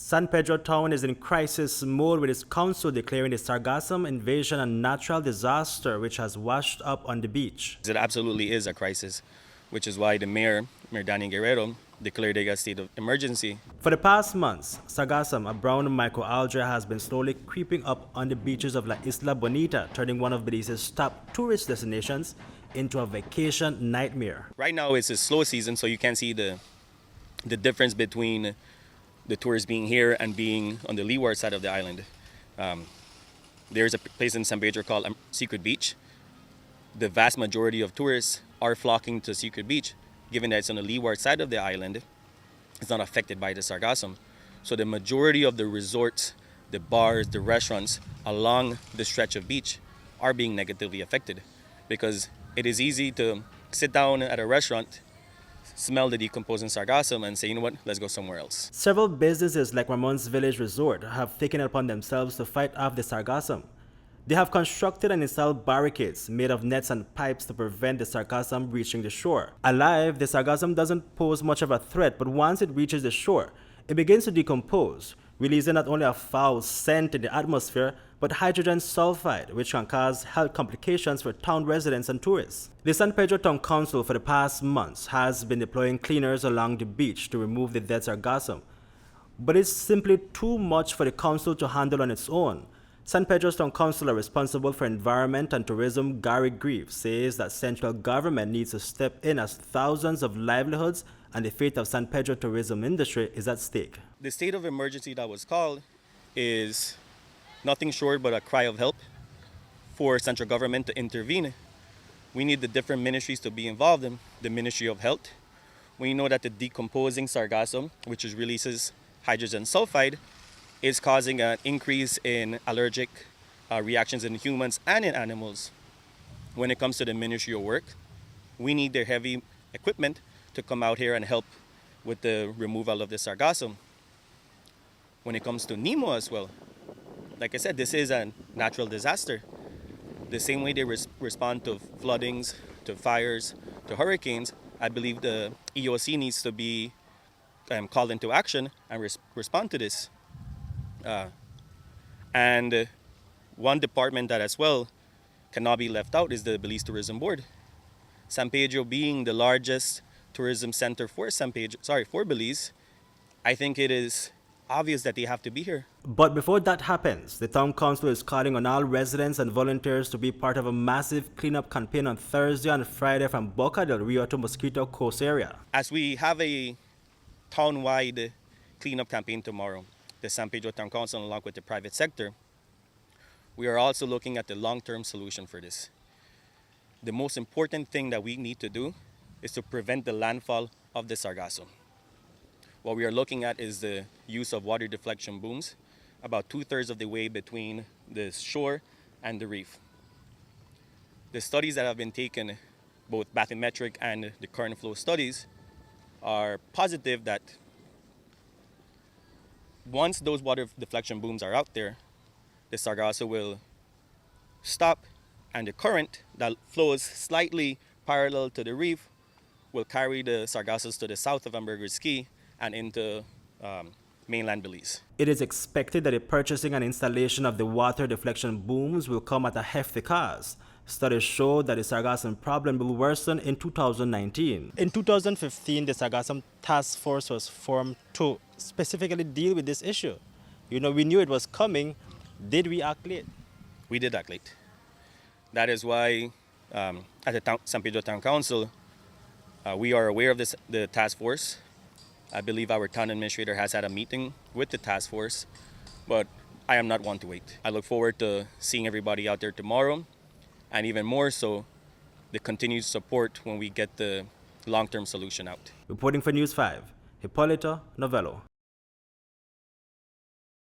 San Pedro Town is in crisis mode with its council declaring the sargassum invasion a natural disaster which has washed up on the beach. It absolutely is a crisis, which is why the Mayor Danny Guerrero, declared a state of emergency. For the past months, sargassum, a brown microalgae, has been slowly creeping up on the beaches of La Isla Bonita, turning one of Belize's top tourist destinations into a vacation nightmare. Right now it's a slow season, so you can't see the difference between the tourists being here and being on the leeward side of the island. There's a place in San Pedro called Secret Beach. The vast majority of tourists are flocking to Secret Beach, given that it's on the leeward side of the island. It's not affected by the sargassum. So the majority of the resorts, the bars, the restaurants along the stretch of beach are being negatively affected, because it is easy to sit down at a restaurant, smell the decomposing sargassum and say, you know what, let's go somewhere else. Several businesses like Ramon's Village Resort have taken it upon themselves to fight off the sargassum. They have constructed and installed barricades made of nets and pipes to prevent the sargassum reaching the shore. Alive, the sargassum doesn't pose much of a threat, but once it reaches the shore, it begins to decompose, releasing not only a foul scent in the atmosphere, but hydrogen sulfide, which can cause health complications for town residents and tourists. The San Pedro Town Council for the past months has been deploying cleaners along the beach to remove the dead sargassum, but it's simply too much for the council to handle on its own. San Pedro Town Councilor responsible for environment and tourism, Gary Grieve, says that central government needs to step in as thousands of livelihoods and the fate of San Pedro tourism industry is at stake. The state of emergency that was called is nothing short but a cry of help for central government to intervene. We need the different ministries to be involved in. The Ministry of Health. We know that the decomposing sargassum, which releases hydrogen sulfide, is causing an increase in allergic reactions in humans and in animals. When it comes to the Ministry of Work, we need their heavy equipment to come out here and help with the removal of the sargassum. When it comes to NEMO as well, like I said, this is a natural disaster. The same way they respond to floodings, to fires, to hurricanes, I believe the EOC needs to be called into action and respond to this. And one department that as well cannot be left out is the Belize Tourism Board. San Pedro being the largest tourism center for Belize, I think it is obvious that they have to be here. But before that happens, the town council is calling on all residents and volunteers to be part of a massive cleanup campaign on Thursday and Friday from Boca del Rio to Mosquito Coast area. As we have a town-wide cleanup campaign tomorrow, the San Pedro Town Council along with the private sector, we are also looking at the long-term solution for this. The most important thing that we need to do is to prevent the landfall of the sargassum. What we are looking at is the use of water deflection booms about 2/3 of the way between the shore and the reef. The studies that have been taken, both bathymetric and the current flow studies, are positive that once those water deflection booms are out there, the sargassum will stop, and the current that flows slightly parallel to the reef will carry the sargassus to the south of Hamburger's Key and into mainland Belize. It is expected that the purchasing and installation of the water deflection booms will come at a hefty cost. Studies show that the sargassum problem will worsen in 2019. In 2015, the Sargassum Task Force was formed to specifically deal with this issue. We knew it was coming. Did we act late? We did act late. That is why at the San Pedro Town Council, we are aware of the task force. I believe our town administrator has had a meeting with the task force, but I am not one to wait. I look forward to seeing everybody out there tomorrow, and even more so, the continued support when we get the long-term solution out. Reporting for News 5, Hipolito, Novelo.